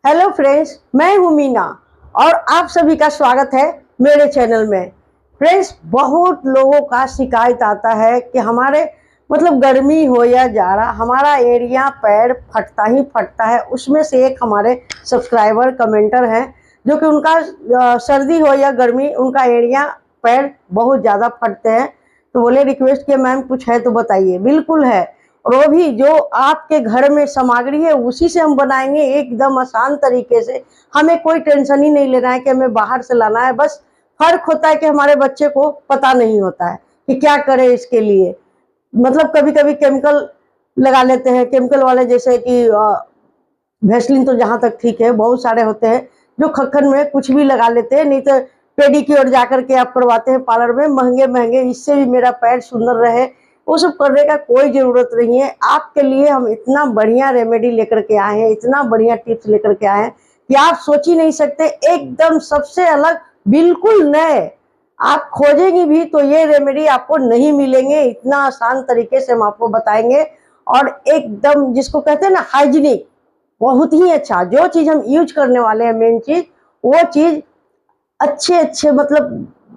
Hello friends, मैं हूं मीना और आप सभी का स्वागत है मेरे चैनल में। फ्रेंड्स, बहुत लोगों का शिकायत आता है कि हमारे गर्मी हो या जाड़ा, हमारा एरिया पैर फटता ही फटता है। उसमें से एक हमारे सब्सक्राइबर कमेंटर हैं जो कि उनका सर्दी हो या गर्मी, उनका एरिया पैर बहुत ज़्यादा फटते हैं। तो बोले रिक्वेस्ट किया मैम कुछ है तो बताइए। बिल्कुल है, और वो भी जो आपके घर में सामग्री है उसी से हम बनाएंगे एकदम आसान तरीके से। हमें कोई टेंशन ही नहीं लेना है कि हमें बाहर से लाना है। बस फर्क होता है कि हमारे बच्चे को पता नहीं होता है कि क्या करें इसके लिए। कभी कभी केमिकल लगा लेते हैं, केमिकल वाले, जैसे कि वैसलीन तो जहाँ तक ठीक है, बहुत सारे होते हैं जो खक्खन में कुछ भी लगा लेते हैं। नहीं तो पेडिक्योर जाकर के आप करवाते हैं पार्लर में महंगे महंगे, इससे भी मेरा पैर सुंदर रहे। वो सब करने का कोई ज़रूरत नहीं है। आपके लिए हम इतना बढ़िया रेमेडी लेकर के आए हैं, इतना बढ़िया टिप्स लेकर के आए हैं कि आप सोच ही नहीं सकते। एकदम सबसे अलग, बिल्कुल नए। आप खोजेंगे भी तो ये रेमेडी आपको नहीं मिलेंगे। इतना आसान तरीके से हम आपको बताएंगे और एकदम जिसको कहते हैं ना हाइजीनिक, बहुत ही अच्छा। जो चीज़ हम यूज करने वाले हैं, मेन चीज़, वो चीज़ अच्छे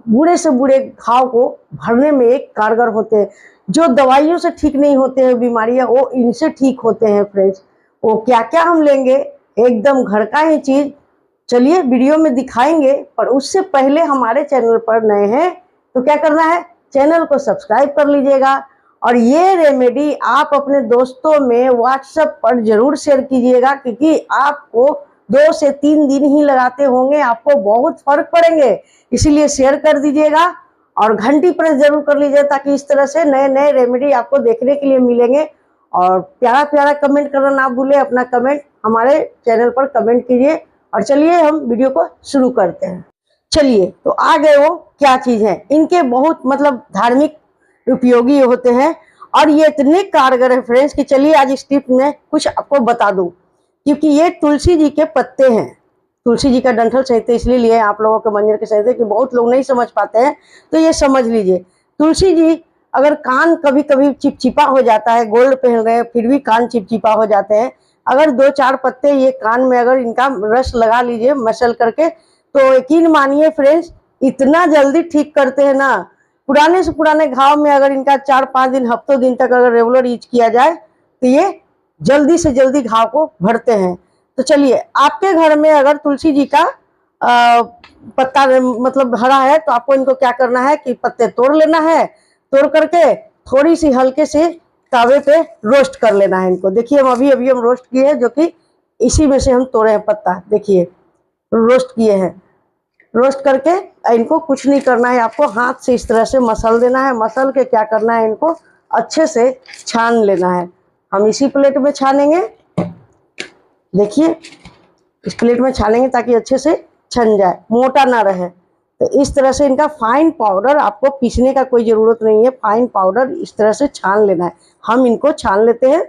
बुरे से बुरे घाव को भरने में एक कारगर होते हैं। जो दवाइयों से ठीक नहीं होते हैं बीमारियां, वो इनसे ठीक होते हैं। फ्रेंड्स, वो क्या क्या हम लेंगे, एकदम घर का ही चीज़, चलिए वीडियो में दिखाएंगे। पर उससे पहले हमारे चैनल पर नए हैं तो क्या करना है, चैनल को सब्सक्राइब कर लीजिएगा। और ये रेमेडी आप अपने दोस्तों में व्हाट्सएप पर जरूर शेयर कीजिएगा, क्योंकि आपको 2 से 3 दिन ही लगाते होंगे, आपको बहुत फर्क पड़ेंगे। इसीलिए शेयर कर दीजिएगा और घंटी प्रेस जरूर कर लीजिए, ताकि इस तरह से नए नए रेमेडी आपको देखने के लिए मिलेंगे। और प्यारा प्यारा कमेंट करना ना भूले, अपना कमेंट हमारे चैनल पर कमेंट कीजिए। और चलिए हम वीडियो को शुरू करते हैं। चलिए, तो आ गए वो क्या चीज़ है। इनके बहुत धार्मिक उपयोगी होते हैं और ये इतने कारगर है फ्रेंड्स कि चलिए आज इस टिप में कुछ आपको बता दूं। क्योंकि ये तुलसी जी के पत्ते हैं, तुलसी जी का डंठल सहित इसलिए लिए आप लोगों के मंजर के सहित कि बहुत लोग नहीं समझ पाते हैं, तो ये समझ लीजिए। तुलसी जी, अगर कान कभी कभी चिपचिपा हो जाता है, गोल्ड पहन गए फिर भी कान चिपचिपा हो जाते हैं, अगर 2-4 पत्ते ये कान में अगर इनका रस लगा लीजिए मसल करके, तो यकीन मानिए फ्रेंड्स, इतना जल्दी ठीक करते हैं ना। पुराने से पुराने घाव में अगर इनका 4-5 दिन, हफ्तों दिन तक अगर रेगुलर यूज किया जाए तो ये जल्दी से जल्दी घाव को भरते हैं। तो चलिए, आपके घर में अगर तुलसी जी का पत्ता हरा है तो आपको इनको क्या करना है कि पत्ते तोड़ लेना है। तोड़ करके थोड़ी सी हल्के से तावे पे रोस्ट कर लेना है इनको। देखिए, हम अभी हम रोस्ट किए हैं, जो कि इसी में से हम तोड़े हैं पत्ता। देखिए, रोस्ट किए हैं। रोस्ट करके इनको कुछ नहीं करना है, आपको हाथ से इस तरह से मसल देना है। मसल के क्या करना है, इनको अच्छे से छान लेना है। हम इसी प्लेट में छानेंगे। देखिए, इस प्लेट में छानेंगे ताकि अच्छे से छन जाए, मोटा ना रहे। तो इस तरह से इनका फाइन पाउडर, आपको पीसने का कोई ज़रूरत नहीं है, फाइन पाउडर इस तरह से छान लेना है। हम इनको छान लेते हैं।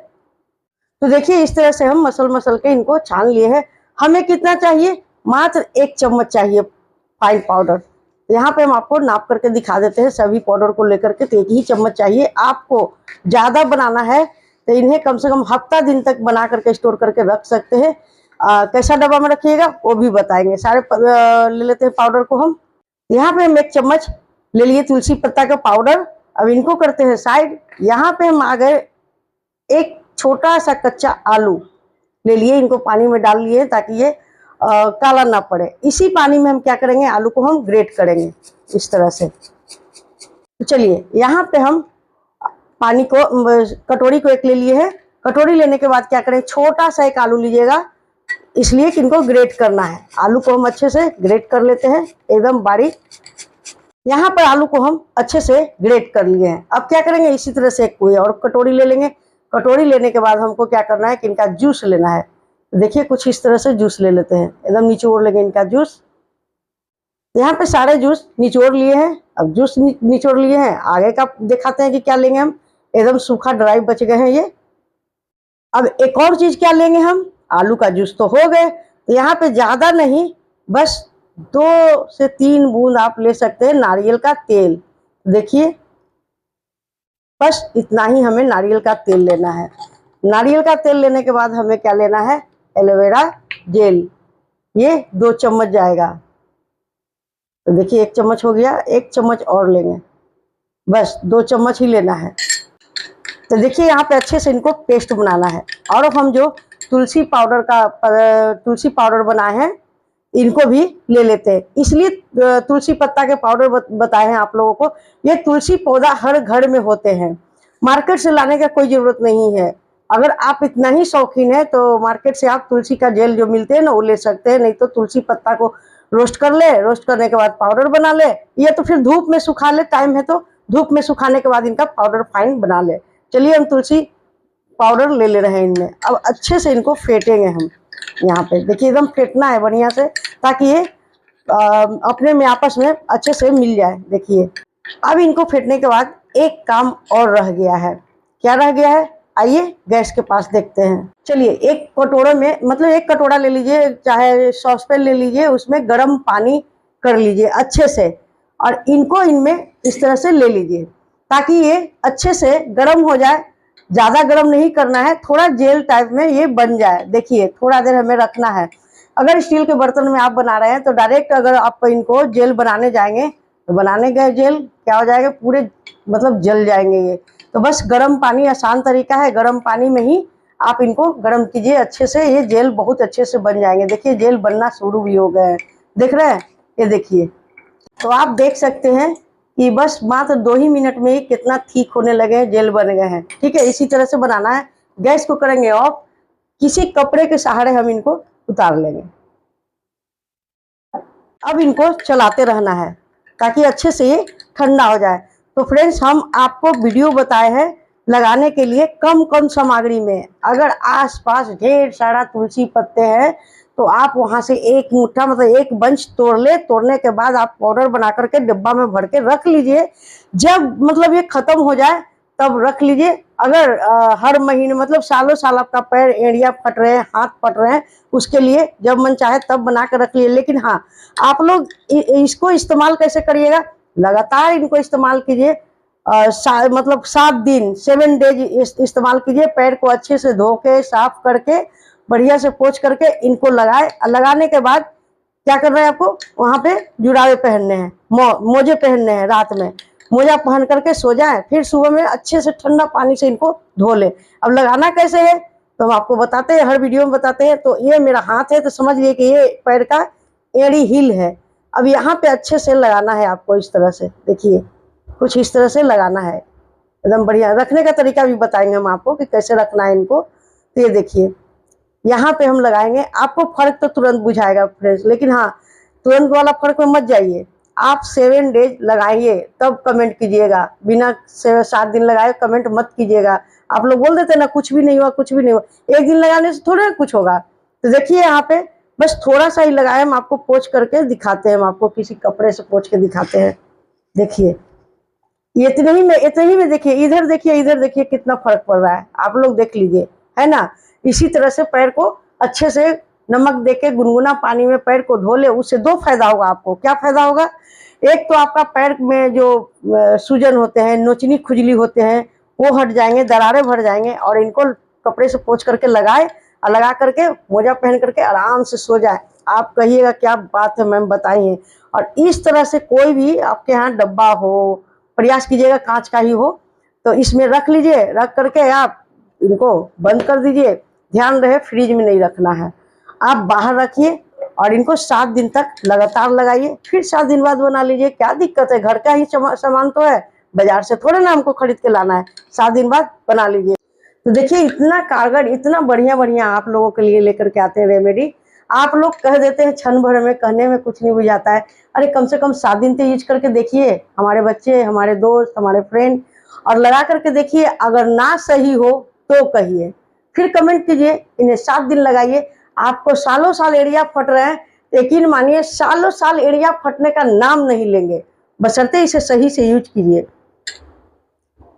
तो देखिए, इस तरह से हम मसल के इनको छान लिए हैं। हमें कितना चाहिए, मात्र 1 चम्मच चाहिए फाइन पाउडर। यहाँ पे हम आपको नाप करके दिखा देते हैं सभी पाउडर को लेकर के। तो 1 ही चम्मच चाहिए। आपको ज़्यादा बनाना है तो इन्हें कम से कम हफ्ता दिन तक बना करके स्टोर करके रख सकते हैं। कैसा डब्बा में रखिएगा वो भी बताएंगे। सारे ले लेते हैं पाउडर को हम। यहाँ पे हम 1 चम्मच ले लिए तुलसी पत्ता का पाउडर। अब इनको करते हैं साइड। यहाँ पे हम आ गए, एक छोटा सा कच्चा आलू ले लिए, इनको पानी में डाल लिए ताकि ये काला ना पड़े। इसी पानी में हम क्या करेंगे, आलू को हम ग्रेट करेंगे इस तरह से। तो चलिए, यहाँ पे हम पानी को, कटोरी को एक ले लिए है। कटोरी लेने के बाद क्या करें, छोटा सा एक आलू लीजिएगा, इसलिए कि इनको ग्रेट करना है। आलू को हम अच्छे से ग्रेट कर लेते हैं, एकदम बारीक। यहाँ पर आलू को हम अच्छे से ग्रेट कर लिए हैं। अब क्या करेंगे, इसी तरह से कोई और कटोरी ले लेंगे। कटोरी लेने के बाद हमको क्या करना है कि इनका जूस लेना है। देखिए, कुछ इस तरह से जूस ले लेते हैं, एकदम निचोड़ लेंगे इनका जूस। यहाँ पे सारे जूस निचोड़ लिए हैं। अब जूस निचोड़ लिए हैं, आगे का दिखाते हैं कि क्या लेंगे हम। एकदम सूखा ड्राई बच गए हैं ये। अब एक और चीज क्या लेंगे हम, आलू का जूस तो हो गए। तो यहाँ पे ज्यादा नहीं, बस 2 से 3 बूंद आप ले सकते हैं नारियल का तेल। देखिए, बस इतना ही हमें नारियल का तेल लेना है। नारियल का तेल लेने के बाद हमें क्या लेना है, एलोवेरा जेल, ये 2 चम्मच जाएगा। तो देखिए 1 चम्मच हो गया, 1 चम्मच और लेंगे, बस 2 चम्मच ही लेना है। तो देखिए यहाँ पे अच्छे से इनको पेस्ट बनाना है। और अब हम जो तुलसी पाउडर बनाए हैं इनको भी ले लेते हैं। इसलिए तुलसी पत्ता के पाउडर बताए हैं आप लोगों को। ये तुलसी पौधा हर घर में होते हैं, मार्केट से लाने का कोई जरूरत नहीं है। अगर आप इतना ही शौकीन है तो मार्केट से आप तुलसी का जेल जो मिलते हैं ना वो ले सकते हैं, नहीं तो तुलसी पत्ता को रोस्ट कर ले, रोस्ट करने के बाद पाउडर बना ले, या तो फिर धूप में सुखा ले, टाइम है तो धूप में सुखाने के बाद इनका पाउडर फाइन बना ले। चलिए हम तुलसी पाउडर ले रहे हैं इनमें। अब अच्छे से इनको फेंटेंगे हम। यहाँ पे देखिए एकदम फेंटना है बढ़िया से, ताकि ये अपने में आपस में अच्छे से मिल जाए। देखिए अब इनको फेंटने के बाद एक काम और रह गया है। क्या रह गया है? आइए गैस के पास देखते हैं। चलिए एक कटोरे में, मतलब 1 कटोरा ले लीजिए, चाहे सॉसपैन ले लीजिए, उसमें गर्म पानी कर लीजिए अच्छे से, और इनको इनमें इस तरह से ले लीजिए ताकि ये अच्छे से गर्म हो जाए। ज़्यादा गर्म नहीं करना है, थोड़ा जेल टाइप में ये बन जाए। देखिए थोड़ा देर हमें रखना है। अगर स्टील के बर्तन में आप बना रहे हैं तो डायरेक्ट अगर आप इनको जेल बनाने जाएंगे तो बनाने गए जेल क्या हो जाएगा, पूरे मतलब जल जाएंगे ये। तो बस गर्म पानी आसान तरीका है, गर्म पानी में ही आप इनको गर्म कीजिए अच्छे से, ये जेल बहुत अच्छे से बन जाएंगे। देखिए जेल बनना शुरू भी हो गए हैं, देख रहे हैं? ये देखिए, तो आप देख सकते हैं कि बस मात्र 2 ही मिनट में ही कितना ठीक होने लगे हैं, जेल बन गए हैं। ठीक है, इसी तरह से बनाना है। गैस को करेंगे ऑफ, किसी कपड़े के सहारे हम इनको उतार लेंगे। अब इनको चलाते रहना है ताकि अच्छे से ये ठंडा हो जाए। तो फ्रेंड्स हम आपको वीडियो बताए हैं लगाने के लिए कम कम सामग्री में। अगर आसपास ढेर सारा तुलसी पत्ते हैं तो आप वहां से एक मुट्ठा, मतलब एक बंच तोड़ ले, तोड़ने के बाद आप पाउडर बना करके डिब्बा में भर के रख लीजिए। जब मतलब ये खत्म हो जाए तब रख लीजिए। अगर हर महीने, मतलब सालों साल आपका पैर, एड़िया फट रहे हैं, हाथ फट रहे हैं, उसके लिए जब मन चाहे तब बना कर रख लीजिए। लेकिन हाँ, आप लोग इसको इस्तेमाल कैसे करिएगा, लगातार इनको इस्तेमाल कीजिए। मतलब 7 दिन, 7 डेज इस्तेमाल कीजिए। पैर को अच्छे से धो के, साफ करके, बढ़िया से पोंछ करके इनको लगाए। लगाने के बाद क्या करना है आपको, वहां पे जुराबे पहनने हैं, मोजे पहनने हैं। रात में मोजा पहन करके सो जाए, फिर सुबह में अच्छे से ठंडा पानी से इनको धो ले। अब लगाना कैसे है तो हम आपको बताते हैं, हर वीडियो में बताते हैं। तो ये मेरा हाथ है तो समझ लिए कि ये पैर का एड़ी हील है। अब यहाँ पे अच्छे से लगाना है आपको, इस तरह से। देखिए कुछ इस तरह से लगाना है, एकदम बढ़िया। रखने का तरीका भी बताएंगे हम आपको कि कैसे रखना है इनको। तो ये देखिए यहाँ पे हम लगाएंगे, आपको फर्क तो तुरंत बुझाएगा फ्रेंड्स, लेकिन हाँ तुरंत वाला फर्क में मत जाइए। आप 7 डेज लगाइए तब कमेंट कीजिएगा। बिना 7 दिन लगाए कमेंट मत कीजिएगा। आप लोग बोल देते ना कुछ भी नहीं हुआ, कुछ भी नहीं हुआ। एक दिन लगाने से थोड़ा कुछ होगा। तो देखिए यहाँ पे बस थोड़ा सा ही लगाए, हम आपको पोंछ करके दिखाते हैं। हम आपको किसी कपड़े से पोंछ के दिखाते हैं। देखिए इतने ही में देखिए, इधर देखिए, इधर देखिए कितना फर्क पड़ रहा है। आप लोग देख लीजिए, है ना? इसी तरह से पैर को अच्छे से नमक देके गुनगुना पानी में पैर को धो ले। उससे 2 फायदा होगा आपको। क्या फायदा होगा? एक तो आपका पैर में जो सूजन होते हैं, नोचनी खुजली होते हैं, वो हट जाएंगे, दरारें भर जाएंगे। और इनको कपड़े से पोंछ करके लगाए, और लगा करके मोजा पहन करके आराम से सो जाए। आप कहिएगा क्या बात है मैम बताई है। और इस तरह से कोई भी आपके यहाँ डब्बा हो, प्रयास कीजिएगा कांच का ही हो, तो इसमें रख लीजिए। रख करके आप इनको बंद कर दीजिए। ध्यान रहे फ्रिज में नहीं रखना है, आप बाहर रखिए और इनको 7 दिन तक लगातार लगाइए। फिर 7 दिन बाद बना लीजिए, क्या दिक्कत है? घर का ही सामान तो है, बाजार से थोड़े ना हमको खरीद के लाना है। 7 दिन बाद बना लीजिए। तो देखिए इतना कारगर, इतना बढ़िया बढ़िया आप लोगों के लिए लेकर के आते हैं रेमेडी। आप लोग कह देते हैं क्षण भर में, कहने में कुछ नहीं बुझाता है। अरे कम से कम 7 दिन तो यूज करके देखिए, हमारे बच्चे, हमारे दोस्त, हमारे फ्रेंड, और लगा करके देखिए। अगर ना सही हो तो कहिए, फिर कमेंट कीजिए। इन्हें 7 दिन लगाइए, आपको सालों साल एड़िया फट रहे हैं, यकीन मानिए सालों साल एड़िया फटने का नाम नहीं लेंगे, बशर्ते इसे सही से यूज कीजिए।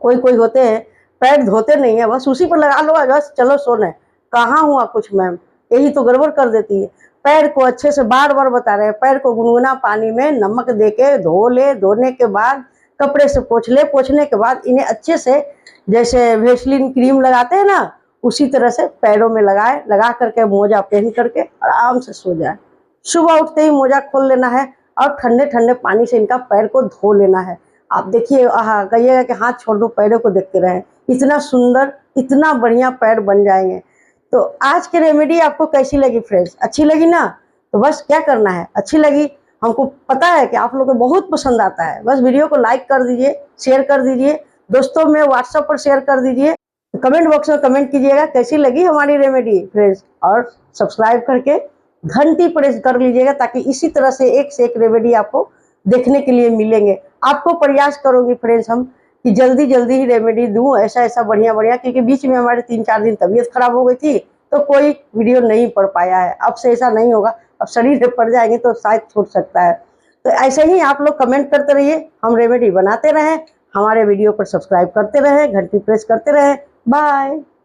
कोई होते हैं पैर धोते नहीं है, बस उसी पर लगा लो, बस चलो सोने। कहाँ हुआ कुछ मैम, यही तो गड़बड़ कर देती है। पैर को अच्छे से, बार बार बता रहे हैं, पैर को गुनगुना पानी में नमक देके धो ले। धोने के बाद कपड़े से पोंछ ले। पोंछने के बाद इन्हें अच्छे से, जैसे वेस्लिन क्रीम लगाते हैं ना, उसी तरह से पैरों में लगाए, लगा करके मोजा पहन करके आराम से सो जाए। सुबह उठते ही मोजा खोल लेना है और ठंडे ठंडे पानी से इनका पैर को धो लेना है। आप देखिए, कहिएगा कि हाथ छोड़ दो, पैरों को देखते रहें, इतना सुंदर, इतना बढ़िया पैर बन जाएंगे। तो आज की रेमेडी आपको कैसी लगी फ्रेंड्स? अच्छी लगी ना? तो बस क्या करना है, अच्छी लगी, हमको पता है कि आप लोगों को बहुत पसंद आता है, बस वीडियो को लाइक कर दीजिए, शेयर कर दीजिए, दोस्तों में व्हाट्सएप पर शेयर कर दीजिए, कमेंट बॉक्स में कमेंट कीजिएगा कैसी लगी हमारी रेमेडी फ्रेंड्स, और सब्सक्राइब करके घंटी प्रेस कर लीजिएगा ताकि इसी तरह से एक रेमेडी आपको देखने के लिए मिलेंगे। आपको प्रयास करूंगी फ्रेंड्स हम कि जल्दी जल्दी ही रेमेडी दूं, ऐसा बढ़िया बढ़िया, क्योंकि बीच में हमारे 3-4 दिन तबीयत खराब हो गई थी तो कोई वीडियो नहीं पढ़ पाया है। अब से ऐसा नहीं होगा, अब शरीर में पड़ जाएंगे तो शायद छूट सकता है। तो ऐसे ही आप लोग कमेंट करते रहिए, हम रेमेडी बनाते रहें, हमारे वीडियो पर सब्सक्राइब करते रहें, घंटी प्रेस करते रहें। बाय।